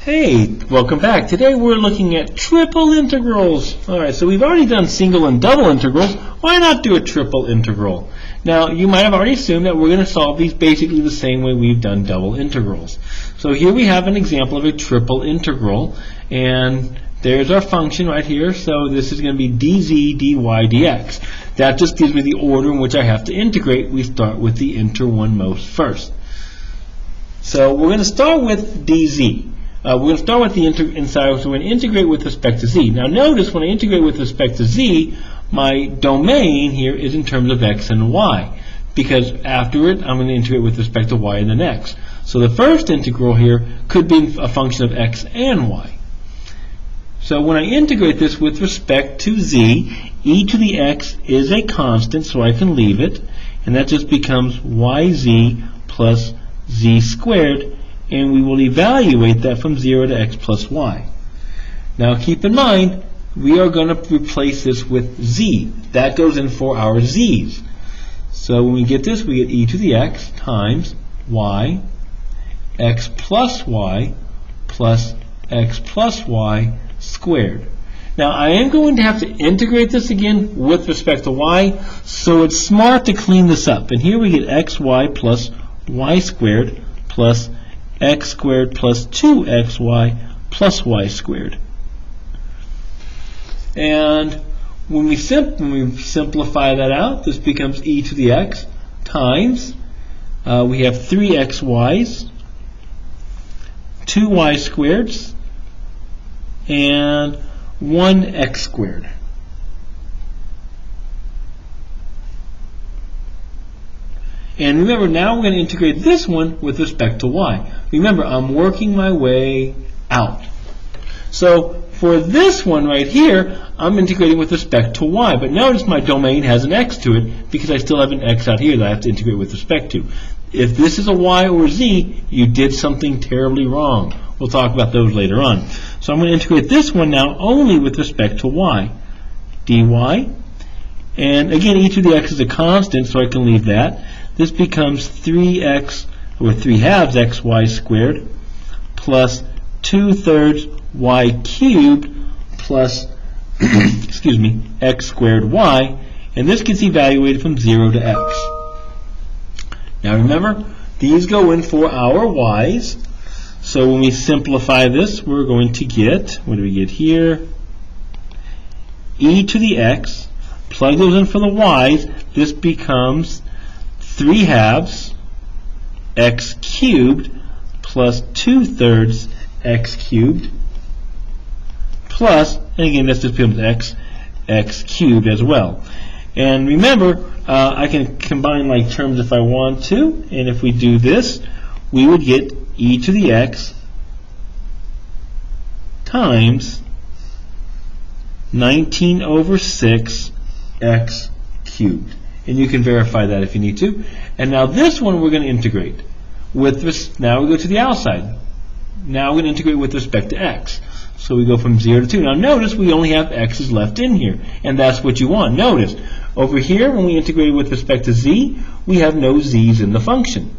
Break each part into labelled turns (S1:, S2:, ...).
S1: Hey, welcome back. Today we're looking at triple integrals. Alright, so we've already done single and double integrals. Why not do a triple integral? Now, you might have already assumed that we're going to solve these basically the same way we've done double integrals. So here we have an example of a triple integral, and there's our function right here. So this is going to be dz, dy, dx. That just gives me the order in which I have to integrate. We start with the inter one most first. So we're going to start with dz. We're going to start with the inside, so we're going to integrate with respect to z. Now notice when I integrate with respect to z, my domain here is in terms of x and y, because after it I'm going to integrate with respect to y and then x. So the first integral here could be a function of x and y. So when I integrate this with respect to z, e to the x is a constant, so I can leave it, and that just becomes yz plus z squared, and we will evaluate that from 0 to x plus y. Now keep in mind, we are going to replace this with z. That goes in for our z's. So when we get this, we get e to the x times y, x plus y squared. Now I am going to have to integrate this again with respect to y, so it's smart to clean this up. And here we get xy plus y squared plus x squared plus 2xy plus y squared. And when we simplify that out, this becomes e to the x times, we have 3xy's, 2y squareds, and 1x squared. And remember, now we're going to integrate this one with respect to y. Remember, I'm working my way out. So for this one right here, I'm integrating with respect to y. But notice my domain has an x to it because I still have an x out here that I have to integrate with respect to. If this is a y or z, you did something terribly wrong. We'll talk about those later on. So I'm going to integrate this one now only with respect to y. dy. And again, e to the x is a constant, so I can leave that. This becomes 3x, or 3/2 xy squared, plus 2/3 y cubed, plus, excuse me, x squared y, and this gets evaluated from 0 to x. Now remember, these go in for our y's, so when we simplify this, we're going to get, what do we get here? E to the x, plug those in for the y's, this becomes 3/2 x cubed plus 2/3 x cubed plus, and again this just becomes x cubed as well. And remember, I can combine like terms if I want to, and if we do this, we would get e to the x times 19/6 x cubed. And you can verify that if you need to. And now this one we're going to integrate with this. Now we go to the outside. Now we're going to integrate with respect to x. So we go from 0 to 2. Now notice we only have x's left in here, and that's what you want. Notice over here when we integrate with respect to z, we have no z's in the function.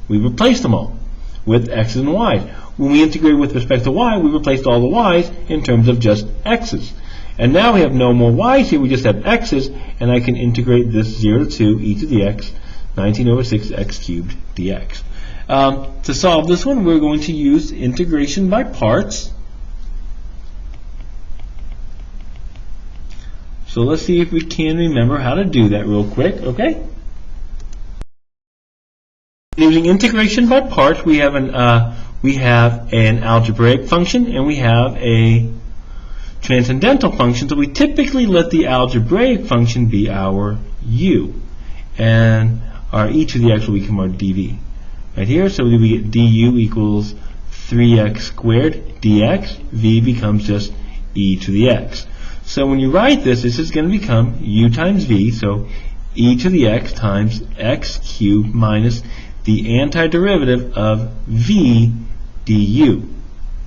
S1: We replaced them all with x's and y's. When we integrate with respect to y, we replaced all the y's in terms of just x's. And now we have no more y's here, we just have x's, and I can integrate this 0 to 2, e to the x, 19/6 x cubed dx. To solve this one, we're going to use integration by parts. So let's see if we can remember how to do that real quick, okay? Using integration by parts, we have an algebraic function, and we have a transcendental function, so we typically let the algebraic function be our u, and our e to the x will become our dv. Right here, so we get du equals 3x squared dx, v becomes just e to the x. So when you write this, this is going to become u times v, so e to the x times x cubed minus the antiderivative of v du.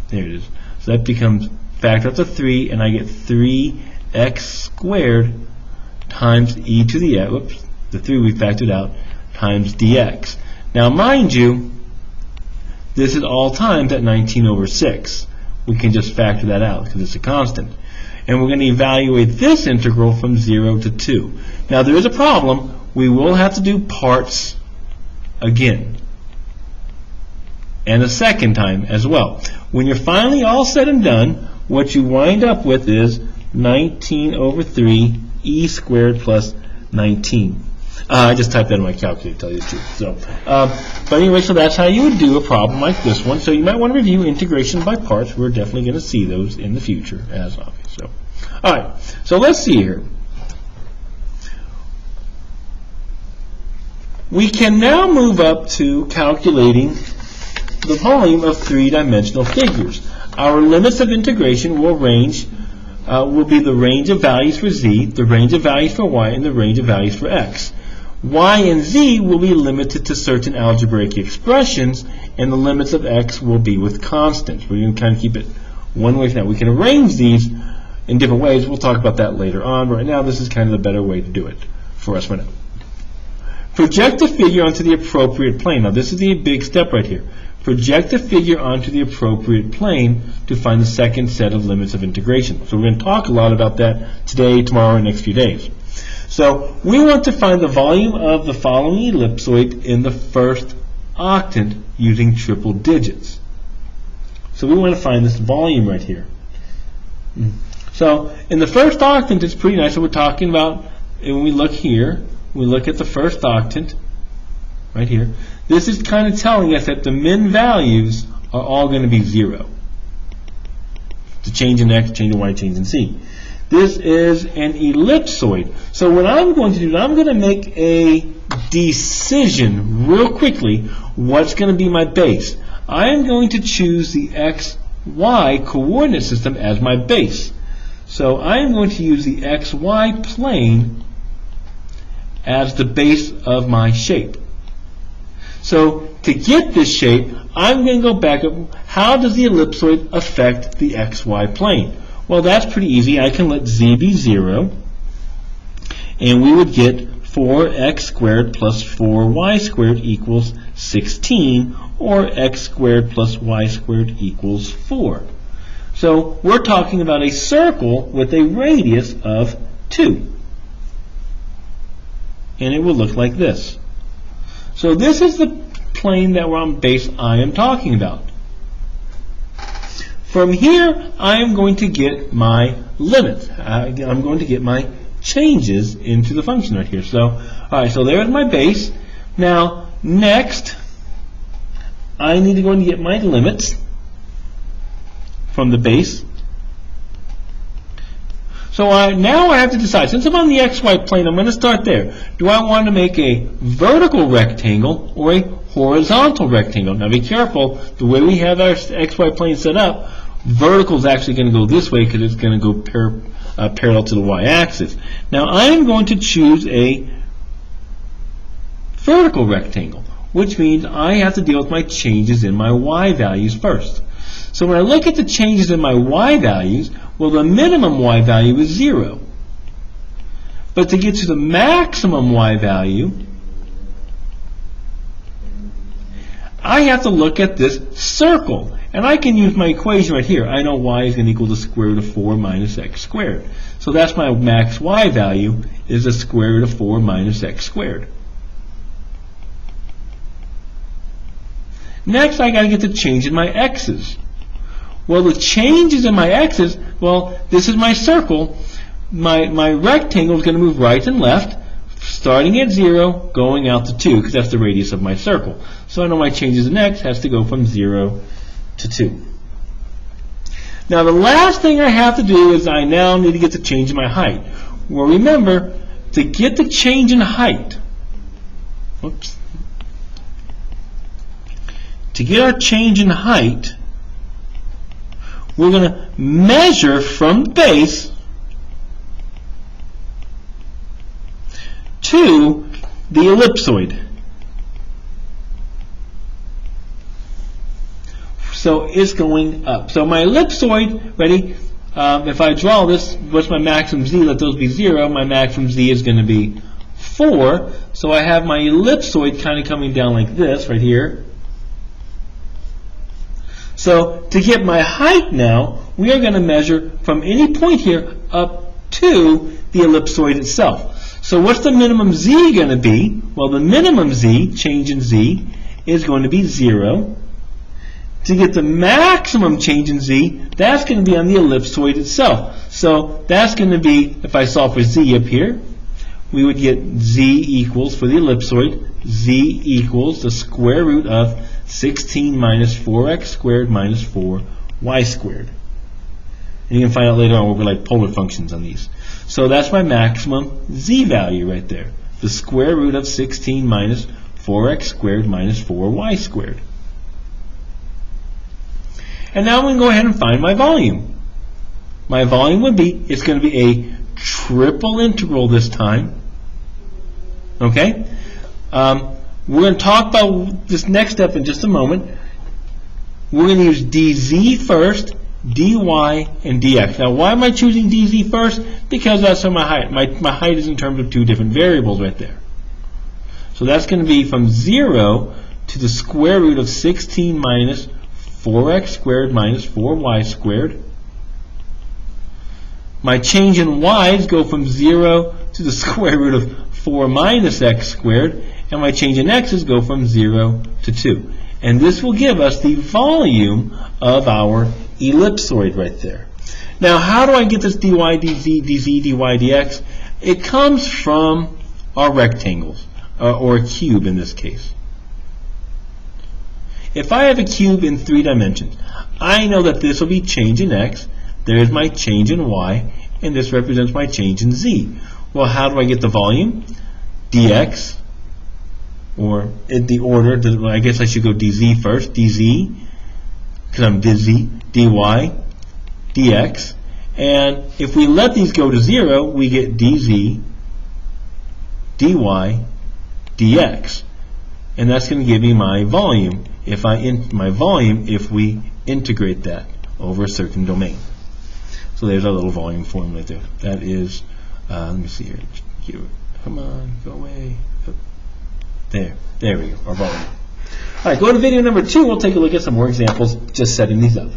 S1: There it is. So that becomes factor out to 3, and I get 3x squared times e to the x, whoops, the 3 we factored out, times dx. Now mind you, This is all times at 19 over 6. We can just factor that out because it's a constant. And we're going to evaluate this integral from 0 to 2. Now there is a problem. We will have to do parts again. And a second time as well. When you're finally all said and done, what you wind up with is 19 over 3 e squared plus 19. I just typed that in my calculator to tell you the truth. So, but anyway, so that's how you would do a problem like this one. So you might want to review integration by parts. We're definitely going to see those in the future, as obvious. So, all right. So let's see here. We can now move up to calculating the volume of three-dimensional figures. Our limits of integration will be the range of values for z, the range of values for y, and the range of values for x. Y and z will be limited to certain algebraic expressions, and the limits of x will be with constants. We're going to kind of keep it one way for now. We can arrange these in different ways. We'll talk about that later on. But right now, this is kind of the better way to do it for us right now. Project the figure onto the appropriate plane. Now, this is the big step right here. Project the figure onto the appropriate plane to find the second set of limits of integration. So we're going to talk a lot about that today, tomorrow, and next few days. So we want to find the volume of the following ellipsoid in the first octant using triple digits. So we want to find this volume right here. So in the first octant, it's pretty nice. So we're talking about, when we look here, we look at the first octant right here. This is kind of telling us that the min values are all going to be 0. The change in x, change in y, change in z. This is an ellipsoid. So what I'm going to do is I'm going to make a decision real quickly what's going to be my base. I am going to choose the x, y coordinate system as my base. So I am going to use the x, y plane as the base of my shape. So to get this shape, I'm going to go back up. How does the ellipsoid affect the xy plane? Well, that's pretty easy. I can let z be 0, and we would get 4x squared plus 4y squared equals 16, or x squared plus y squared equals 4. So we're talking about a circle with a radius of 2. And it will look like this. So this is the plane that we're on base I am talking about. From here, I am going to get my limits. I'm going to get my changes into the function right here. So, all right, so there's my base. Now, next, I need to go and get my limits from the base. So now I have to decide. Since I'm on the xy plane, I'm going to start there. Do I want to make a vertical rectangle or a horizontal rectangle? Now be careful. The way we have our xy plane set up, vertical is actually going to go this way because it's going to go parallel to the y-axis. Now I am going to choose a vertical rectangle, which means I have to deal with my changes in my y values first. So when I look at the changes in my y values, well, the minimum y value is 0. But to get to the maximum y value, I have to look at this circle. And I can use my equation right here. I know y is going to equal the square root of 4 minus x squared. So that's my max y value, is the square root of 4 minus x squared. Next, I got to get the change in my x's. Well, the changes in my x's, well, this is my circle. My rectangle is going to move right and left, starting at 0, going out to 2, because that's the radius of my circle. So I know my changes in x has to go from 0 to 2. Now, the last thing I have to do is I now need to get the change in my height. Well, remember, to get the change in height, to get our change in height, we're going to measure from base to the ellipsoid. So it's going up. So my ellipsoid, ready? If I draw this, what's my maximum z? Let those be 0. My maximum z is going to be 4. So I have my ellipsoid kind of coming down like this right here. So to get my height now, we are going to measure from any point here up to the ellipsoid itself. So what's the minimum z going to be? Well, the minimum z, change in z, is going to be 0. To get the maximum change in z, that's going to be on the ellipsoid itself. So that's going to be, if I solve for z up here, we would get z equals, for the ellipsoid, z equals the square root of 16 minus 4x squared minus 4y squared. And you can find out later on what we're like polar functions on these. So that's my maximum z value right there. The square root of 16 minus 4x squared minus 4y squared. And now I'm going to go ahead and find my volume. My volume would be, it's going to be a triple integral this time. Okay? We're going to talk about this next step in just a moment. We're going to use dz first, dy, and dx. Now, why am I choosing dz first? Because that's my height. My height is in terms of two different variables right there. So that's going to be from 0 to the square root of 16 minus 4x squared minus 4y squared. My change in y's go from 0 to the square root of 4 minus x squared, and my change in x's go from 0 to 2. And this will give us the volume of our ellipsoid right there. Now, how do I get this dy, dz, dy, dx? It comes from our rectangles, or a cube in this case. If I have a cube in 3 dimensions, I know that this will be change in x, there's my change in y, and this represents my change in z. Well, how do I get the volume? dx, or in the order, I guess I should go dz first, dz, because I'm dizzy, dy, dx, and if we let these go to 0, we get dz, dy, dx. And that's going to give me my volume if we integrate that over a certain domain. So there's our little volume formula right there. That is, let me see here. Come on, go away. There we go, our volume. All right, go to video number 2. We'll take a look at some more examples just setting these up.